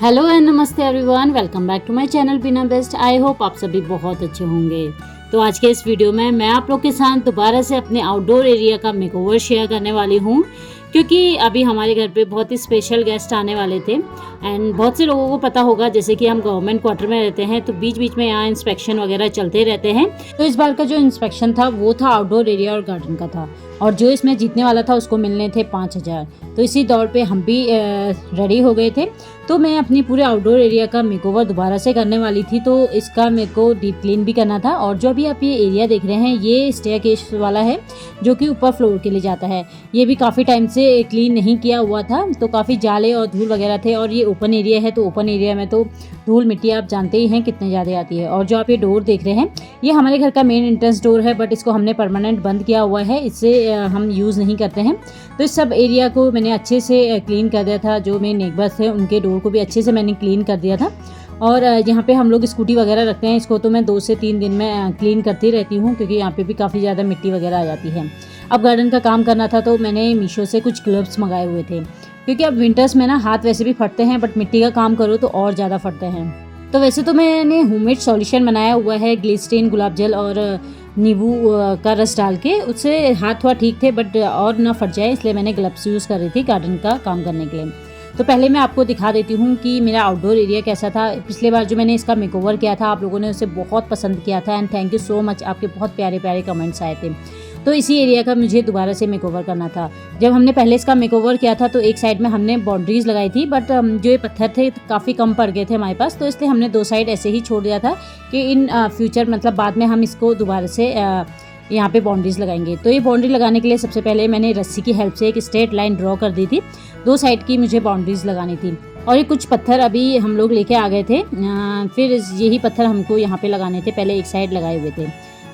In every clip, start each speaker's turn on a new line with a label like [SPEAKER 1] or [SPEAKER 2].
[SPEAKER 1] Hello and नमस्ते everyone, welcome back to my channel Bina best. I hope आप सभी बहुत अच्छे होंगे। तो आज के इस वीडियो में मैं आप लोग के साथ दोबारा से अपने आउटडोर एरिया का मेकओवर शेयर करने वाली हूँ, क्योंकि अभी हमारे घर पे बहुत ही स्पेशल गेस्ट आने वाले थे। एंड बहुत से लोगों को पता होगा, जैसे कि हम गवर्नमेंट क्वार्टर में रहते हैं तो बीच बीच में यहाँ इंस्पेक्शन वगैरह चलते रहते हैं। तो इस बार का जो इंस्पेक्शन था वो था आउटडोर एरिया और गार्डन का था, और जो इसमें जीतने वाला था उसको मिलने थे 5,000। तो इसी दौर पे हम भी रेडी हो गए थे। तो मैं अपनी पूरे आउटडोर एरिया का मेकओवर दोबारा से करने वाली थी, तो इसका मेरे को डीप क्लीन भी करना था। और जो अभी आप ये एरिया देख रहे हैं ये स्टेयरकेस वाला है, जो कि ऊपर फ्लोर के लिए जाता है। ये भी काफ़ी टाइम से क्लीन नहीं किया हुआ था, तो काफ़ी जाले और धूल वगैरह थे। और ये ओपन एरिया है, तो ओपन एरिया में तो धूल मिट्टी आप जानते ही हैं कितने ज़्यादा आती है। और जो आप ये डोर देख रहे हैं ये हमारे घर का मेन एंट्रेंस डोर है, बट इसको हमने परमानेंट बंद किया हुआ है, इससे हम यूज़ नहीं करते हैं। तो इस सब एरिया को मैंने अच्छे से क्लीन कर दिया था। जो मेरे नेबर्स थे उनके डोर को भी अच्छे से मैंने क्लीन कर दिया था। और यहाँ पे हम लोग स्कूटी वगैरह रखते हैं, इसको तो मैं 2 से 3 दिन में क्लीन करती रहती हूँ, क्योंकि यहाँ पे भी काफ़ी ज़्यादा मिट्टी वगैरह आ जाती है। अब गार्डन का काम करना था, तो मैंने मीशो से कुछ ग्लव्स मंगाए हुए थे, क्योंकि अब विंटर्स में ना हाथ वैसे भी फटते हैं, बट मिट्टी का काम करो तो और ज़्यादा फटते हैं। तो वैसे तो मैंने होममेड सॉल्यूशन बनाया हुआ है, ग्लिसरीन, गुलाब जल और नींबू का रस डाल के, उससे हाथ थोड़ा ठीक थे, बट और ना फट जाए इसलिए मैंने ग्लव्स यूज़ कर रही थी गार्डन का काम करने के लिए। तो पहले मैं आपको दिखा देती हूँ कि मेरा आउटडोर एरिया कैसा था। पिछले बार जो मैंने इसका मेकओवर किया था आप लोगों ने उसे बहुत पसंद किया था, and thank you so much, आपके बहुत प्यारे प्यारे कमेंट्स आए थे। तो इसी एरिया का मुझे दोबारा से मेकओवर करना था। जब हमने पहले इसका मेकओवर किया था तो एक साइड में हमने बाउंड्रीज लगाई थी, बट जो ये पत्थर थे काफ़ी कम पड़ गए थे हमारे पास, तो इसलिए हमने 2 साइड ऐसे ही छोड़ दिया था कि इन फ्यूचर मतलब बाद में हम इसको दोबारा से यहाँ पे बाउंड्रीज लगाएंगे। तो ये बाउंड्री लगाने के लिए सबसे पहले मैंने रस्सी की हेल्प से एक स्ट्रेट लाइन ड्रॉ कर दी थी। 2 साइड की मुझे बाउंड्रीज लगानी थी। और ये कुछ पत्थर अभी हम लोग लेके आ गए थे, फिर यही पत्थर हमको यहाँ पे लगाने थे, पहले एक साइड लगाए हुए थे।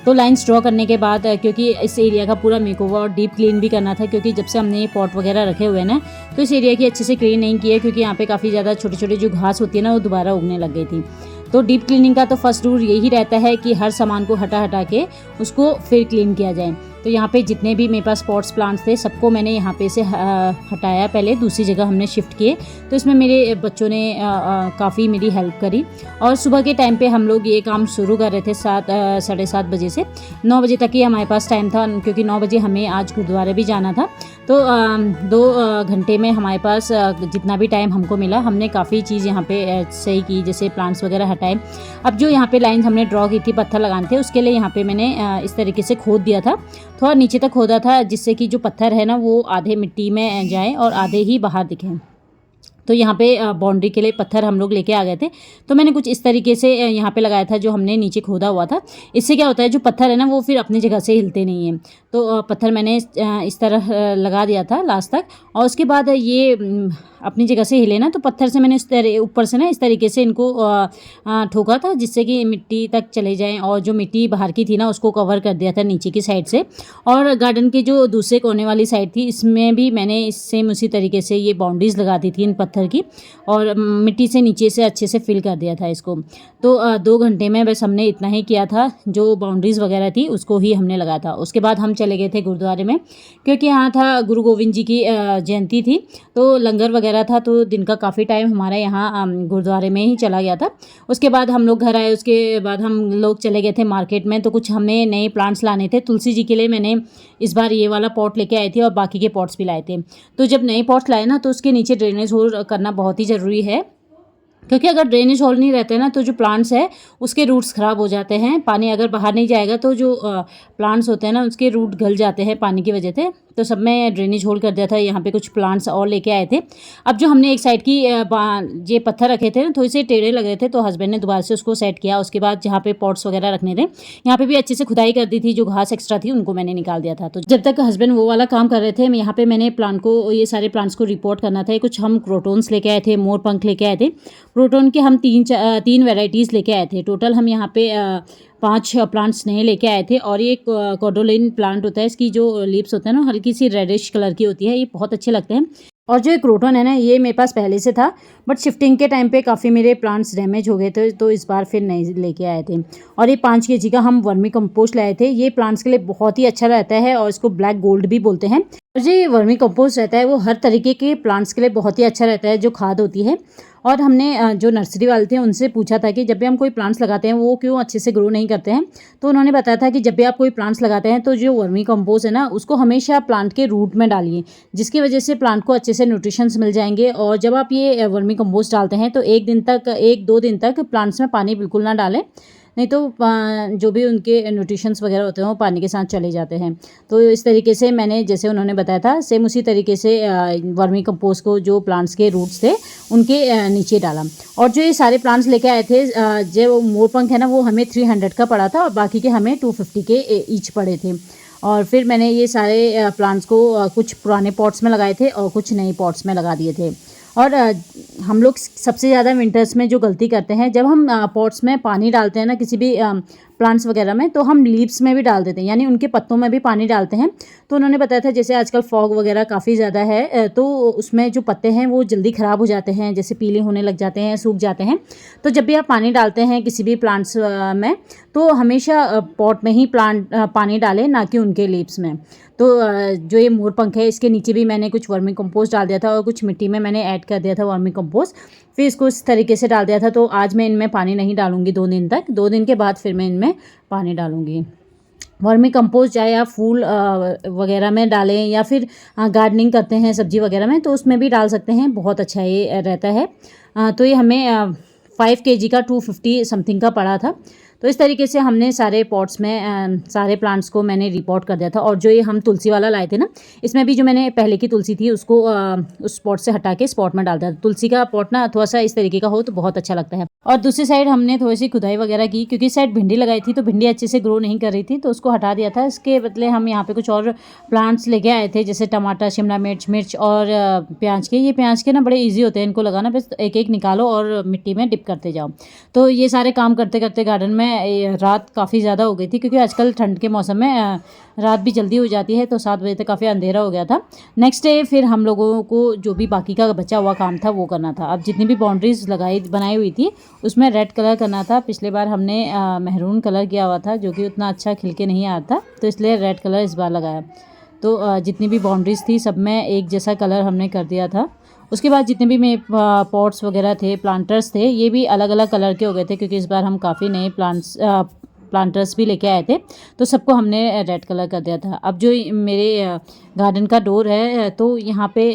[SPEAKER 1] तो लाइंस ड्रॉ करने के बाद, क्योंकि इस एरिया का पूरा मेकओवर और डीप क्लीन भी करना था, क्योंकि जब से हमने ये पॉट वगैरह रखे हुए हैं ना, तो इस एरिया की अच्छे से क्लीन नहीं की है, क्योंकि यहाँ पे काफ़ी ज़्यादा छोटी छोटी जो घास होती है ना वो दोबारा उगने लग गई थी। तो डीप क्लीनिंग का तो फर्स्ट रूल यही रहता है कि हर सामान को हटा हटा के उसको फिर क्लीन किया जाए। तो यहाँ पे जितने भी मेरे पास पॉट्स प्लांट्स थे सबको मैंने यहाँ पे से हटाया, पहले दूसरी जगह हमने शिफ्ट किए। तो इसमें मेरे बच्चों ने काफ़ी मेरी हेल्प करी। और सुबह के टाइम पे हम लोग ये काम शुरू कर रहे थे 7-7:30 बजे से 9 बजे तक ही हमारे पास टाइम था, क्योंकि 9 बजे हमें आज गुरुद्वारे भी जाना था। तो 2 घंटे में हमारे पास जितना भी टाइम हमको मिला हमने काफ़ी चीज़ यहाँ पे सही की, जैसे प्लांट्स वगैरह हटाए। अब जो यहाँ पे लाइन्स हमने ड्रॉ की थी पत्थर लगाने थे, उसके लिए यहाँ पे मैंने इस तरीके से खोद दिया था, थोड़ा नीचे तक खोदा था, जिससे कि जो पत्थर है ना वो आधे मिट्टी में जाए और आधे ही बाहर दिखें। तो यहाँ पे बाउंड्री के लिए पत्थर हम लोग लेके आ गए थे। तो मैंने कुछ इस तरीके से यहाँ पे लगाया था जो हमने नीचे खोदा हुआ था। इससे क्या होता है, जो पत्थर है ना वो फिर अपनी जगह से हिलते नहीं हैं। तो पत्थर मैंने इस तरह लगा दिया था लास्ट तक, और उसके बाद ये अपनी जगह से हिले ना, तो पत्थर से मैंने इस तरह ऊपर से ना इस तरीके से इनको ठोका था, जिससे कि मिट्टी तक चले जाएं, और जो मिट्टी बाहर की थी ना उसको कवर कर दिया था नीचे की साइड से। और गार्डन की जो दूसरे कोने वाली साइड थी इसमें भी मैंने सेम उसी तरीके से ये बाउंड्रीज लगा दी थी इन पत्थर की, और मिट्टी से नीचे से अच्छे से फिल कर दिया था इसको। तो 2 घंटे में बस हमने इतना ही किया था, जो बाउंड्रीज वगैरह थी उसको ही हमने लगाया था। उसके बाद हम चले गए थे गुरुद्वारे में, क्योंकि यहाँ था गुरु गोविंद जी की जयंती थी, तो लंगर वगैरह था, तो दिन का काफ़ी टाइम हमारा यहाँ गुरुद्वारे में ही चला गया था। उसके बाद हम लोग घर आए, उसके बाद हम लोग चले गए थे मार्केट में, तो कुछ हमें नए प्लांट्स लाने थे। तुलसी जी के लिए मैंने इस बार ये वाला पॉट लेके आई थी, और बाकी के पॉट्स भी लाए थे। तो जब नए पॉट्स लाए ना, तो उसके नीचे ड्रेनेज होल करना बहुत ही ज़रूरी है, क्योंकि अगर ड्रेनेज होल नहीं रहते ना तो जो प्लांट्स है उसके रूट्स ख़राब हो जाते हैं। पानी अगर बाहर नहीं जाएगा तो जो प्लांट्स होते हैं ना उसके रूट गल जाते हैं पानी की वजह से। तो सब में ड्रेनेज होल कर दिया था। यहाँ पे कुछ प्लांट्स और लेके आए थे। अब जो हमने एक साइड की ये पत्थर रखे थे ना थोड़े से टेढ़े लग रहे थे, तो हस्बैंड ने दोबारा से उसको सेट किया। उसके बाद जहाँ पे पॉट्स वगैरह रखने थे यहाँ पे भी अच्छे से खुदाई कर दी थी, जो घास एक्स्ट्रा थी उनको मैंने निकाल दिया था। तो जब तक हस्बैंड वो वाला काम कर रहे थे यहाँ पे मैंने प्लांट को, ये सारे प्लांट्स को रिपोर्ट करना था। कुछ हम क्रोटोन्स लेके आए थे, मोर पंख लेके आए थे। क्रोटोन के हम 3 वेराइटीज़ लेके आए थे। टोटल हम यहाँ पे 5 प्लांट्स नए लेके आए थे। और ये कोडोलिन प्लांट होता है, इसकी जो लीव्स होते हैं ना हल्की सी रेडिश कलर की होती है, ये बहुत अच्छे लगते हैं। और जो एक क्रोटन है ना ये मेरे पास पहले से था, बट शिफ्टिंग के टाइम पे काफ़ी मेरे प्लांट्स डैमेज हो गए थे, तो इस बार फिर नए लेके आए थे। और ये 5 kg का हम वर्मी कंपोस्ट लाए थे। ये प्लांट्स के लिए बहुत ही अच्छा रहता है, और इसको ब्लैक गोल्ड भी बोलते हैं। और जो वर्मी कंपोस्ट रहता है वो हर तरीके के प्लांट्स के लिए बहुत ही अच्छा रहता है, जो खाद होती है। और हमने जो नर्सरी वाले थे उनसे पूछा था कि जब भी हम कोई प्लांट्स लगाते हैं वो क्यों अच्छे से ग्रो नहीं करते हैं। तो उन्होंने बताया था कि जब भी आप कोई प्लांट्स लगाते हैं तो जो वर्मी कंपोस्ट है ना उसको हमेशा प्लांट के रूट में डालिए, जिसकी वजह से प्लांट को अच्छे से न्यूट्रिशंस मिल जाएंगे। और जब आप ये वर्मी कंपोस्ट डालते हैं तो 1-2 दिन तक प्लांट्स में पानी बिल्कुल ना डालें, नहीं तो जो भी उनके न्यूट्रिशंस वगैरह होते हैं वो पानी के साथ चले जाते हैं। तो इस तरीके से मैंने जैसे उन्होंने बताया था सेम उसी तरीके से वर्मी कंपोस्ट को जो प्लांट्स के रूट्स थे उनके नीचे डाला। और जो ये सारे प्लांट्स लेके आए थे, जो मोरपंख है ना वो हमें 300 का पड़ा था और बाकी के हमें 250 के ईच पड़े थे। और फिर मैंने ये सारे प्लांट्स को कुछ पुराने पॉट्स में लगाए थे और कुछ नए पॉट्स में लगा दिए थे। और हम लोग सबसे ज़्यादा विंटर्स में जो गलती करते हैं, जब हम पॉट्स में पानी डालते हैं ना किसी भी प्लांट्स वगैरह में, तो हम लीव्स में भी डाल देते हैं, यानी उनके पत्तों में भी पानी डालते हैं। तो उन्होंने बताया था जैसे आजकल फॉग वगैरह काफ़ी ज़्यादा है, तो उसमें जो पत्ते हैं वो जल्दी ख़राब हो जाते हैं, जैसे पीले होने लग जाते हैं, सूख जाते हैं। तो जब भी आप पानी डालते हैं किसी भी प्लांट्स में, तो हमेशा पॉट में ही पानी डालें, ना कि उनके लीव्स में। तो जो ये मोरपंख है इसके नीचे भी मैंने कुछ वर्मी कंपोस्ट डाल दिया था और कुछ मिट्टी में मैंने ऐड कर दिया था वर्मी कंपोस्ट। फिर इसको इस तरीके से डाल दिया था। तो आज मैं इनमें पानी नहीं डालूंगी 2 दिन तक, 2 दिन के बाद फिर मैं इनमें पानी डालूंगी। वर्मी कंपोस्ट चाहे आप फूल वगैरह में डालें या फिर गार्डनिंग करते हैं सब्जी वगैरह में, तो उसमें भी डाल सकते हैं, बहुत अच्छा ये रहता है। तो ये हमें 5 kg का 250 समथिंग का पड़ा था। तो इस तरीके से हमने सारे पॉट्स में सारे प्लांट्स को मैंने रिपोर्ट कर दिया था। और जो ये हम तुलसी वाला लाए थे ना, इसमें भी जो मैंने पहले की तुलसी थी उसको उस पॉट से हटा के इस पॉट में डाल दिया था। तुलसी का पॉट ना थोड़ा सा इस तरीके का हो तो बहुत अच्छा लगता है। और दूसरी साइड हमने थोड़ी सी खुदाई वगैरह की, क्योंकि इस साइड भिंडी लगाई थी तो भिंडी अच्छे से ग्रो नहीं कर रही थी, तो उसको हटा दिया था। इसके बदले हम यहाँ पे कुछ और प्लांट्स लेके आए थे, जैसे टमाटर, शिमला मिर्च और प्याज के। ये प्याज के ना बड़े ईजी होते हैं इनको लगाना, बस एक एक निकालो और मिट्टी में डिप करते जाओ। तो ये सारे काम करते करते गार्डन में रात काफ़ी ज़्यादा हो गई थी, क्योंकि आजकल ठंड के मौसम में रात भी जल्दी हो जाती है, तो 7 बजे तक काफ़ी अंधेरा हो गया था। नेक्स्ट डे फिर हम लोगों को जो भी बाकी का बचा हुआ काम था वो करना था। अब जितनी भी बाउंड्रीज बनाई हुई थी उसमें रेड कलर करना था। पिछले बार हमने मेहरून कलर किया हुआ था, जो कि उतना अच्छा खिल के नहीं आता, तो इसलिए रेड कलर इस बार लगाया। तो जितनी भी बाउंड्रीज थी सब में एक जैसा कलर हमने कर दिया था। उसके बाद जितने भी मेरे पॉट्स वगैरह थे, प्लांटर्स थे, ये भी अलग अलग कलर के हो गए थे, क्योंकि इस बार हम काफ़ी नए प्लांटर्स भी लेके आए थे, तो सबको हमने रेड कलर कर दिया था। अब जो मेरे गार्डन का डोर है, तो यहाँ पे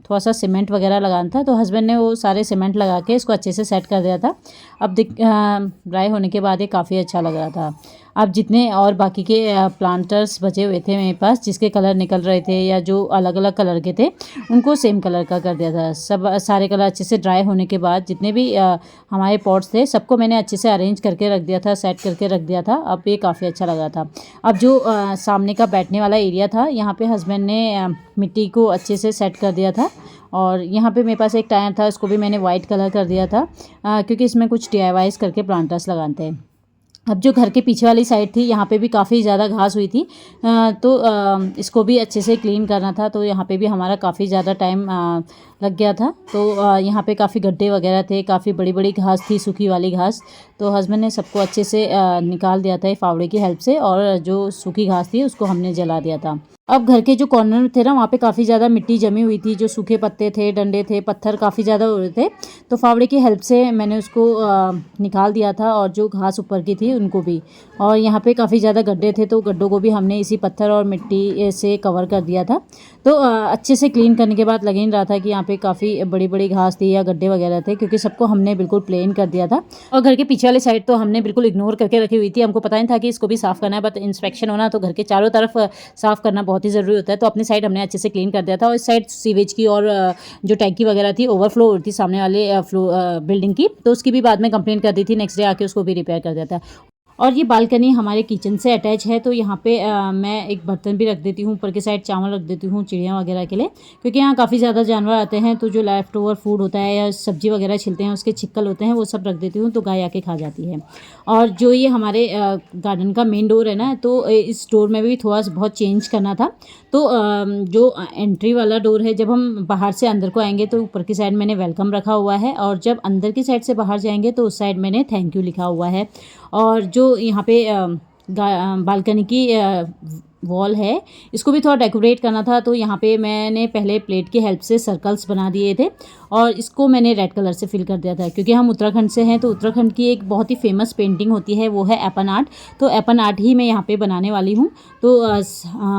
[SPEAKER 1] थोड़ा सा सीमेंट वगैरह लगाना था, तो हस्बैंड ने वो सारे सीमेंट लगा के इसको अच्छे से सेट कर दिया था। अब ड्राई होने के बाद ये काफ़ी अच्छा लग रहा था। अब जितने और बाकी के प्लांटर्स बचे हुए थे मेरे पास, जिसके कलर निकल रहे थे या जो अलग अलग कलर के थे, उनको सेम कलर का कर दिया था। सब सारे कलर अच्छे से ड्राई होने के बाद जितने भी हमारे पॉट्स थे सबको मैंने अच्छे से अरेंज करके रख दिया था, सेट करके रख दिया था। अब ये काफ़ी अच्छा लगा था। अब जो सामने का बैठने वाला एरिया था, यहाँ पे हस्बैंड ने मिट्टी को अच्छे से सेट कर दिया था। और यहाँ पे मेरे पास एक टायर था, उसको भी मैंने वाइट कलर कर दिया था, क्योंकि इसमें कुछ DIYs करके प्लांटर्स लगाते हैं। अब जो घर के पीछे वाली साइड थी, यहाँ पे भी काफ़ी ज़्यादा घास हुई थी, तो इसको भी अच्छे से क्लीन करना था। तो यहाँ पे भी हमारा काफ़ी ज़्यादा टाइम लग गया था। तो यहाँ पे काफ़ी गड्ढे वगैरह थे, काफ़ी बड़ी बड़ी घास थी, सूखी वाली घास। तो हस्बैंड ने सबको अच्छे से निकाल दिया था फावड़े की हेल्प से, और जो सूखी घास थी उसको हमने जला दिया था। अब घर के जो कॉर्नर थे ना, वहाँ पे काफ़ी ज़्यादा मिट्टी जमी हुई थी, जो सूखे पत्ते थे, डंडे थे, पत्थर काफ़ी ज़्यादा हो रहे थे। तो फावड़े की हेल्प से मैंने उसको निकाल दिया था, और जो घास ऊपर की थी उनको भी। और यहाँ पे काफ़ी ज़्यादा गड्ढे थे, तो गड्ढों को भी हमने इसी पत्थर और मिट्टी से कवर कर दिया था। तो अच्छे से क्लीन करने के बाद लग नहीं रहा था कि यहाँ पे काफ़ी बड़ी बड़ी घास थी या गड्ढे वगैरह थे, क्योंकि सबको हमने बिल्कुल प्लेन कर दिया था। और घर के पीछे वाली साइड तो हमने बिल्कुल इग्नोर करके रखी हुई थी। हमको पता नहीं था कि इसको भी साफ़ करना है, बट इंस्पेक्शन होना तो घर के चारों तरफ साफ़ करना बहुत ही ज़रूरी होता है। तो अपनी साइड हमने अच्छे से क्लीन कर दिया था। और इस साइड सीवेज की और जो टैंकी वगैरह थी ओवरफ्लो हो रही थी सामने वाले बिल्डिंग की, तो उसकी भी बाद में कंप्लेंट कर दी थी। नेक्स्ट डे आके उसको भी रिपेयर कर दिया था। और ये बालकनी हमारे किचन से अटैच है, तो यहाँ पे मैं एक बर्तन भी रख देती हूँ, ऊपर की साइड चावल रख देती हूँ चिड़िया वगैरह के लिए, क्योंकि यहाँ काफ़ी ज़्यादा जानवर आते हैं। तो जो लेफ्ट ओवर फूड होता है या सब्जी वगैरह छिलते हैं, उसके छिक्कल होते हैं, वो सब रख देती हूँ, तो गाय आके खा जाती है। और जो ये हमारे गार्डन का मेन डोर है ना, तो इस डोर में भी थोड़ा बहुत चेंज करना था। तो जो एंट्री वाला डोर है, जब हम बाहर से अंदर को आएंगे तो ऊपर की साइड मैंने वेलकम रखा हुआ है, और जब अंदर की साइड से बाहर जाएंगे तो उस साइड मैंने थैंक यू लिखा हुआ है। और जो यहाँ पे बालकनी की वॉल है इसको भी थोड़ा डेकोरेट करना था। तो यहाँ पे मैंने पहले प्लेट की हेल्प से सर्कल्स बना दिए थे और इसको मैंने रेड कलर से फिल कर दिया था, क्योंकि हम उत्तराखंड से हैं तो उत्तराखंड की एक बहुत ही फेमस पेंटिंग होती है, वो है एपन आर्ट। तो एपन आर्ट ही मैं यहाँ पे बनाने वाली हूँ। तो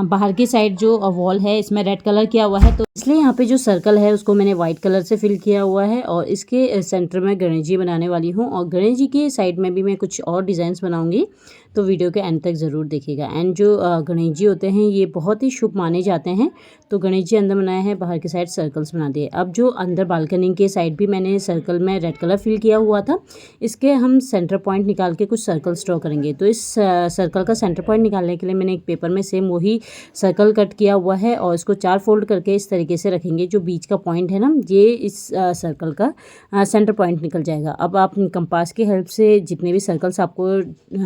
[SPEAKER 1] बाहर की साइड जो वॉल है इसमें रेड कलर किया हुआ है, तो इसलिए यहाँ पे जो सर्कल है उसको मैंने वाइट कलर से फिल किया हुआ है। और इसके सेंटर में गणेश जी बनाने वाली हूँ, और गणेश जी के साइड में भी मैं कुछ और डिज़ाइंस बनाऊँगी, तो वीडियो के एंड तक ज़रूर देखिएगा। एंड जो गणेश जी होते हैं ये बहुत ही शुभ माने जाते हैं, तो गणेश जी अंदर बनाए हैं, बाहर की साइड सर्कल्स बना दिए। अब जो अंदर बालकनी के साइड भी मैंने सर्कल में रेड कलर फिल किया हुआ था, इसके हम सेंटर पॉइंट निकाल के कुछ सर्कल्स ड्रॉ करेंगे। तो इस सर्कल का सेंटर पॉइंट निकालने के लिए मैंने एक पेपर में सेम वही सर्कल कट किया हुआ है और इसको 4 फोल्ड करके इस तरीके से रखेंगे। जो बीच का पॉइंट है ना, ये इस सर्कल का सेंटर पॉइंट निकल जाएगा। अब आप कंपास की हेल्प से जितने भी सर्कल्स आपको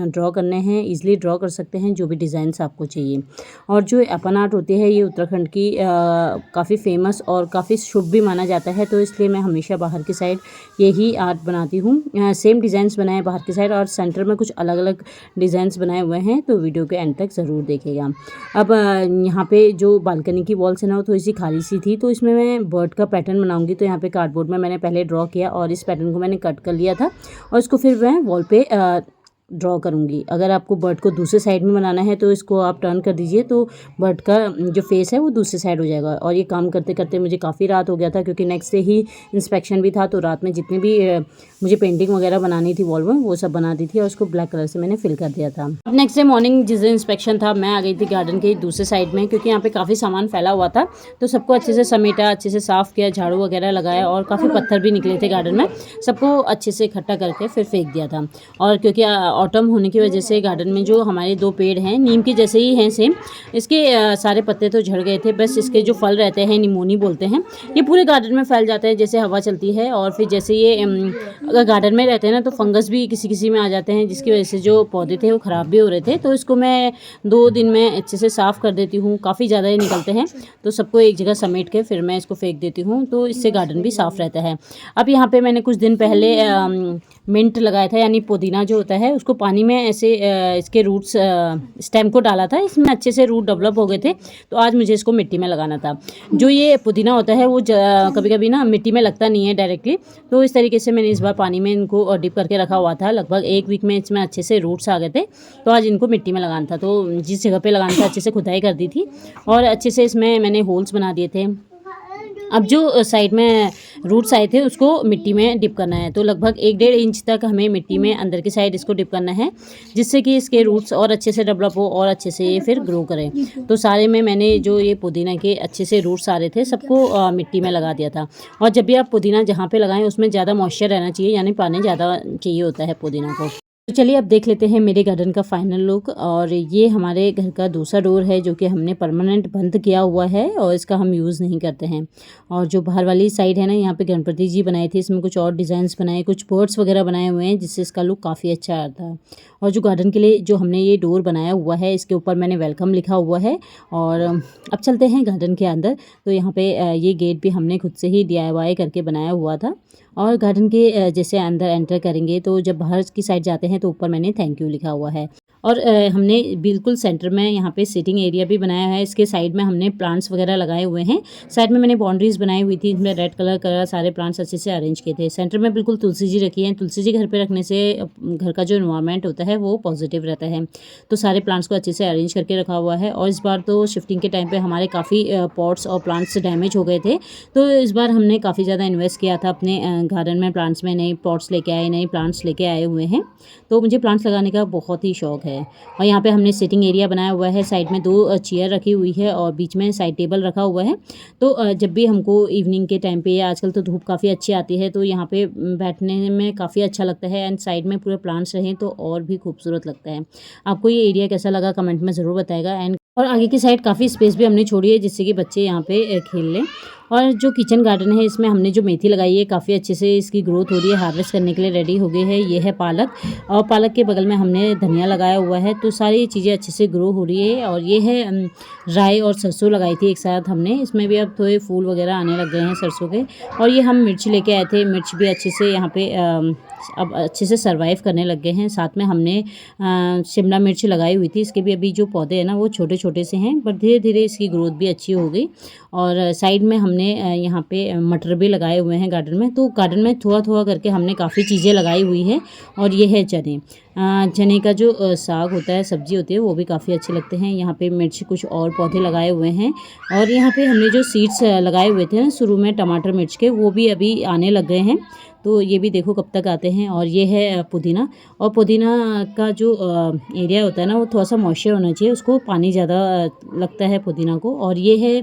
[SPEAKER 1] ड्रॉ करने हैं ईजिली ड्रॉ कर सकते हैं, जो भी डिज़ाइंस आपको चाहिए। और जो अपन आर्ट होती है ये उत्तराखंड की काफ़ी फेमस और काफ़ी शुभ भी माना जाता है, तो इसलिए मैं हमेशा बाहर की साइड यही आर्ट बनाती हूँ। सेम डिज़ाइंस बनाए बाहर की साइड और सेंटर में कुछ अलग अलग डिज़ाइंस बनाए हुए हैं, तो वीडियो के एंड तक ज़रूर देखिएगा। अब यहाँ पे जो बालकनी की वॉल्स है ना वो थोड़ी सी खाली सी थी, तो इसमें मैं बर्ड का पैटर्न बनाऊंगी। तो यहाँ पे कार्डबोर्ड में मैंने पहले ड्रॉ किया और इस पैटर्न को मैंने कट कर लिया था और इसको फिर मैं वॉल पे ड्रॉ करूँगी। अगर आपको बर्ड को दूसरे साइड में बनाना है तो इसको आप टर्न कर दीजिए, तो बर्ड का जो फेस है वो दूसरी साइड हो जाएगा। और ये काम करते करते मुझे काफ़ी रात हो गया था, क्योंकि नेक्स्ट डे ही इंस्पेक्शन भी था। तो रात में जितने भी मुझे पेंटिंग वगैरह बनानी थी वॉल में वो सब बना दी थी और उसको ब्लैक कलर से मैंने फिल कर दिया था। अब नेक्स्ट डे मॉर्निंग जिस दिन इंस्पेक्शन था मैं आ गई थी गार्डन के दूसरे साइड में, क्योंकि यहाँ पे काफ़ी सामान फैला हुआ था। तो सबको अच्छे से समेटा, अच्छे से साफ़ किया, झाड़ू वगैरह लगाया और काफ़ी पत्थर भी निकले थे गार्डन में, सबको अच्छे से इकट्ठा करके फिर फेंक दिया था। और क्योंकि ऑटम होने की वजह से गार्डन में जो हमारे 2 पेड़ हैं नीम के जैसे ही हैं सेम, इसके सारे पत्ते तो झड़ गए थे, बस इसके जो फल रहते हैं निमोनी बोलते हैं, ये पूरे गार्डन में फैल जाते हैं जैसे हवा चलती है। और फिर जैसे ये अगर गार्डन में रहते हैं ना तो फंगस भी किसी किसी में आ जाते हैं, जिसकी वजह से जो पौधे थे वो ख़राब भी हो रहे थे। तो इसको मैं 2 दिन में अच्छे से साफ़ कर देती हूँ, काफ़ी ज़्यादा ही निकलते हैं, तो सबको एक जगह समेट के फिर मैं इसको फेंक देती हूँ, तो इससे गार्डन भी साफ़ रहता है। अब यहाँ पे मैंने कुछ दिन पहले मिंट लगाया था, यानी पुदीना जो होता है उसको पानी में ऐसे इसके रूट्स स्टेम को डाला था, इसमें अच्छे से रूट डेवलप हो गए थे। तो आज मुझे इसको मिट्टी में लगाना था। जो ये पुदीना होता है वो कभी कभी ना मिट्टी में लगता नहीं है डायरेक्टली, तो इस तरीके से मैंने इस बार पानी में इनको डिप करके रखा हुआ था। लगभग 1 वीक में इसमें अच्छे से रूट्स आ गए थे, तो आज इनको मिट्टी में लगाना था। तो जिस जगह पे लगाना था अच्छे से खुदाई कर दी थी और अच्छे से इसमें मैंने होल्स बना दिए थे। अब जो साइड में रूट्स आए थे उसको मिट्टी में डिप करना है, तो लगभग 1-1.5 इंच तक हमें मिट्टी में अंदर की साइड इसको डिप करना है, जिससे कि इसके रूट्स और अच्छे से डेवलप हो और अच्छे से ये फिर ग्रो करें। तो सारे में मैंने जो ये पुदीना के अच्छे से रूट्स आ रहे थे सबको मिट्टी में लगा दिया था। और जब भी आप पुदीना जहाँ पे लगाएं उसमें ज़्यादा मॉइस्चर रहना चाहिए, यानी पानी ज़्यादा चाहिए होता है पुदीना को। तो चलिए अब देख लेते हैं मेरे गार्डन का फाइनल लुक। और ये हमारे घर का दूसरा डोर है जो कि हमने परमानेंट बंद किया हुआ है और इसका हम यूज़ नहीं करते हैं। और जो बाहर वाली साइड है ना, यहाँ पे गणपति जी बनाए थे, इसमें कुछ और डिज़ाइंस बनाए, कुछ बर्ड्स वगैरह बनाए हुए हैं, जिससे इसका लुक काफ़ी अच्छा आता है। और जो गार्डन के लिए जो हमने ये डोर बनाया हुआ है इसके ऊपर मैंने वेलकम लिखा हुआ है। और अब चलते हैं गार्डन के अंदर। तो यहाँ पे ये गेट भी हमने खुद से ही DIY करके बनाया हुआ था। और गार्डन के जैसे अंदर एंटर करेंगे तो जब बाहर की साइड जाते हैं तो ऊपर मैंने थैंक यू लिखा हुआ है। और हमने बिल्कुल सेंटर में यहाँ पे सिटिंग एरिया भी बनाया है। इसके साइड में हमने प्लांट्स वगैरह लगाए हुए हैं। साइड में मैंने बाउंड्रीज बनाई हुई थी, इसमें रेड कलर का सारे प्लांट्स अच्छे से अरेंज किए थे। सेंटर में बिल्कुल तुलसी जी रखी हैं। तुलसी जी घर पे रखने से घर का जो इन्वायरमेंट होता है वो पॉजिटिव रहता है। तो सारे प्लांट्स को अच्छे से अरेंज करके रखा हुआ है। और इस बार तो शिफ्टिंग के टाइम पर हमारे काफ़ी पॉट्स और प्लांट्स डैमेज हो गए थे, तो इस बार हमने काफ़ी ज़्यादा इन्वेस्ट किया था अपने गार्डन में। प्लांट्स में नए पॉट्स लेके आए, नए प्लांट्स लेके आए हुए हैं। तो मुझे प्लांट्स लगाने का बहुत ही शौक है। और यहाँ पे हमने सिटिंग एरिया बनाया हुआ है। साइड में 2 चेयर रखी हुई है और बीच में साइड टेबल रखा हुआ है। तो जब भी हमको इवनिंग के टाइम पे, आजकल तो धूप काफ़ी अच्छी आती है, तो यहाँ पे बैठने में काफ़ी अच्छा लगता है। एंड साइड में पूरे प्लांट्स रहें तो और भी खूबसूरत लगता है। आपको ये एरिया कैसा लगा कमेंट में ज़रूर बताएगा। एंड और आगे की साइड काफ़ी स्पेस भी हमने छोड़ी है, जिससे कि बच्चे यहाँ पे खेल लें। और जो किचन गार्डन है इसमें हमने जो मेथी लगाई है काफ़ी अच्छे से इसकी ग्रोथ हो रही है, हार्वेस्ट करने के लिए रेडी हो गई है। ये है पालक, और पालक के बगल में हमने धनिया लगाया हुआ है, तो सारी चीज़ें अच्छे से ग्रो हो रही है। और ये है राई और सरसों लगाई थी एक साथ हमने, इसमें भी अब थोड़े फूल वगैरह आने लग गए हैं सरसों के। और ये हम मिर्च लेके आए थे, मिर्च भी अच्छे से यहाँ पे अब अच्छे से सर्वाइव करने लग गए हैं। साथ में हमने शिमला मिर्च लगाई हुई थी, इसके भी अभी जो पौधे हैं ना वो छोटे छोटे से हैं, पर धीरे धीरे इसकी ग्रोथ भी अच्छी हो गई। और साइड में हमने यहाँ पे मटर भी लगाए हुए हैं गार्डन में। तो गार्डन में थोड़ा थोड़ा करके हमने काफ़ी चीज़ें लगाई हुई है। और ये है चने, चने का जो साग होता है, सब्जी होती है, वो भी काफ़ी अच्छे लगते हैं। यहाँ पे मिर्च कुछ और पौधे लगाए हुए हैं। और यहाँ पे हमने जो सीड्स लगाए हुए थे ना शुरू में टमाटर मिर्च के, वो भी अभी आने लग गए हैं। तो ये भी देखो कब तक आते हैं। और ये है पुदीना, और पुदीना का जो एरिया होता है ना वो थोड़ा सा मॉइस्चर होना चाहिए, उसको पानी ज़्यादा लगता है पुदीना को। और ये है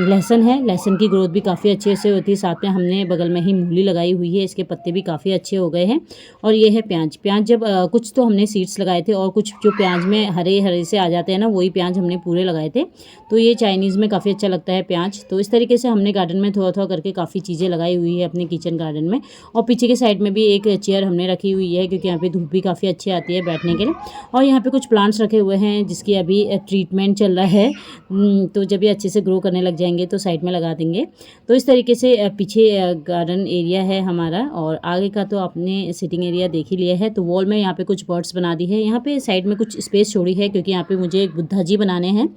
[SPEAKER 1] लहसुन है, लहसुन की ग्रोथ भी काफ़ी अच्छे से होती है। साथ में हमने बगल में ही मूली लगाई हुई है, इसके पत्ते भी काफ़ी अच्छे हो गए हैं। और ये है प्याज, प्याज जब कुछ तो हमने सीड्स लगाए थे, और कुछ जो प्याज में हरे हरे से आ जाते हैं ना वही प्याज हमने पूरे लगाए थे। तो ये चाइनीज़ में काफ़ी अच्छा लगता है प्याज। तो इस तरीके से हमने गार्डन में थोड़ा थोड़ा करके काफ़ी चीज़ें लगाई हुई है अपने किचन गार्डन में। और पीछे के साइड में भी एक चेयर हमने रखी हुई है, क्योंकि यहाँ पे धूप भी काफ़ी अच्छी आती है बैठने के लिए। और यहाँ पे कुछ प्लांट्स रखे हुए हैं जिसकी अभी ट्रीटमेंट चल रहा है, तो जब ये अच्छे से ग्रो करने लग जाएंगे तो साइड में लगा देंगे। तो इस तरीके से पीछे गार्डन एरिया है हमारा। और आगे का तो आपने सिटिंग एरिया देख ही लिया है। तो वॉल में यहाँ पे कुछ बर्ड्स बना दी है, यहाँ पे साइड में कुछ स्पेस छोड़ी है, क्योंकि यहाँ पे मुझे एक बुद्धा जी बनाने हैं,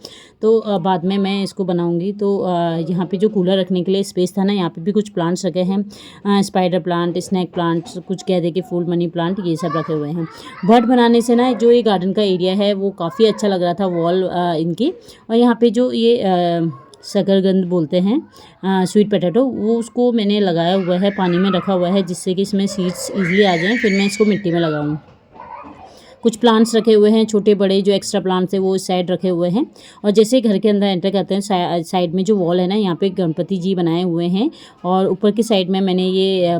[SPEAKER 1] तो बाद में मैं इसको बनाऊँगी। तो यहाँ पे जो कूलर रखने के लिए स्पेस था ना, यहाँ पे भी कुछ प्लांट्स रखे हैं, स्पाइडर प्लांट, स्नैक प्लांट, कुछ गेंदे के फूल, मनी प्लांट, ये सब रखे हुए हैं। बर्ड बनाने से ना जो ये गार्डन का एरिया है वो काफ़ी अच्छा लग रहा था, वॉल इनकी। और यहाँ पे जो ये शकरकंद बोलते हैं, स्वीट पोटैटो, वो उसको मैंने लगाया हुआ है, पानी में रखा हुआ है, जिससे कि इसमें सीड्स ईजिली आ जाएँ, फिर मैं इसको मिट्टी में लगाऊँ। कुछ प्लांट्स रखे हुए हैं छोटे बड़े, जो एक्स्ट्रा प्लांट्स है वो इस साइड रखे हुए हैं। और जैसे घर के अंदर एंटर करते हैं, साइड में जो वॉल है ना, यहाँ पे गणपति जी बनाए हुए हैं। और ऊपर की साइड में मैंने ये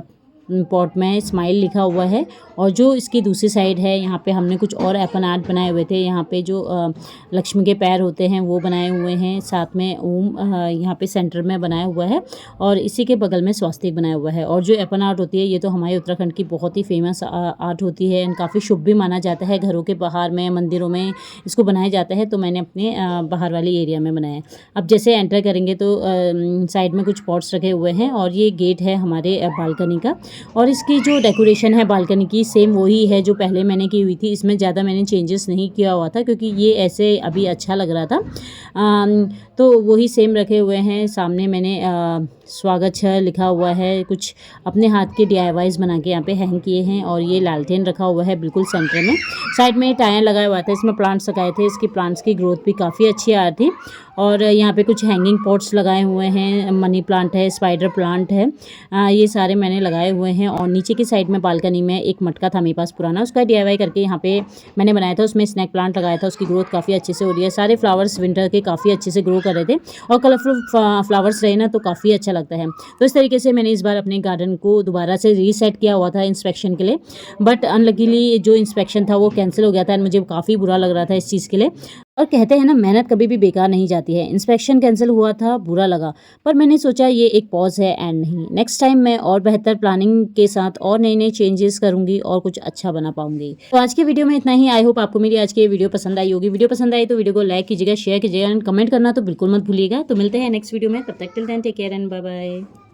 [SPEAKER 1] पॉट में स्माइल लिखा हुआ है। और जो इसकी दूसरी साइड है, यहाँ पे हमने कुछ और एपन आर्ट बनाए हुए थे। यहाँ पे जो लक्ष्मी के पैर होते हैं वो बनाए हुए हैं, साथ में ओम यहाँ पे सेंटर में बनाया हुआ है, और इसी के बगल में स्वास्तिक बनाया हुआ है। और जो एपन आर्ट होती है ये तो हमारे उत्तराखंड की बहुत ही फेमस आर्ट होती है, एंड काफ़ी शुभ भी माना जाता है। घरों के बाहर में, मंदिरों में इसको बनाया जाता है। तो मैंने अपने बाहर वाली एरिया में बनाया। अब जैसे एंटर करेंगे तो साइड में कुछ पॉट्स रखे हुए हैं, और ये गेट है हमारे बालकनी का। और इसकी जो डेकोरेशन है बालकनी की, सेम वही है जो पहले मैंने की हुई थी। इसमें ज़्यादा मैंने चेंजेस नहीं किया हुआ था, क्योंकि ये ऐसे अभी अच्छा लग रहा था। तो वही सेम रखे हुए हैं। सामने मैंने स्वागत है लिखा हुआ है, कुछ अपने हाथ के DIYs बना के यहाँ पे हैंग किए हैं। और ये लालटेन रखा हुआ है बिल्कुल सेंटर में। साइड में टायर लगाया हुआ था, इसमें प्लांट्स लगाए थे, इसकी प्लांट्स की ग्रोथ भी काफ़ी अच्छी आ रही थी। और यहाँ पे कुछ हैंगिंग पॉट्स लगाए हुए हैं, मनी प्लांट है, स्पाइडर प्लांट है, ये सारे मैंने लगाए हुए हैं। और नीचे की साइड में बालकनी में एक मटका था मेरे पास पुराना, उसका DIY करके यहाँ पे मैंने बनाया था, उसमें स्नैक प्लांट लगाया था, उसकी ग्रोथ काफ़ी अच्छे से हो रही है। सारे फ्लावर्स विंटर के काफ़ी अच्छे से ग्रो कर रहे थे, और कलरफुल फ्लावर्स रहे ना तो काफ़ी अच्छा लगता है। तो इस तरीके से मैंने इस बार अपने गार्डन को दोबारा से रीसेट किया हुआ था इंस्पेक्शन के लिए, बट अनलकीली जो इंस्पेक्शन था वो कैंसिल हो गया था, मुझे काफ़ी बुरा लग रहा था इस चीज़ के लिए। और कहते हैं ना, मेहनत कभी भी बेकार नहीं जाती है। इंस्पेक्शन कैंसिल हुआ था, बुरा लगा, पर मैंने सोचा ये एक पॉज है एंड नहीं, नेक्स्ट टाइम मैं और बेहतर प्लानिंग के साथ और नए नए चेंजेस करूंगी और कुछ अच्छा बना पाऊंगी। तो आज के वीडियो में इतना ही। आई होप आपको मेरी आज की वीडियो पसंद आई होगी। वीडियो पसंद आई तो वीडियो को लाइक कीजिएगा, शेयर कीजिएगा, एंड कमेंट करना तो बिल्कुल मत भूलिएगा। तो मिलते हैं नेक्स्ट वीडियो में, तब तक till then take care and bye bye.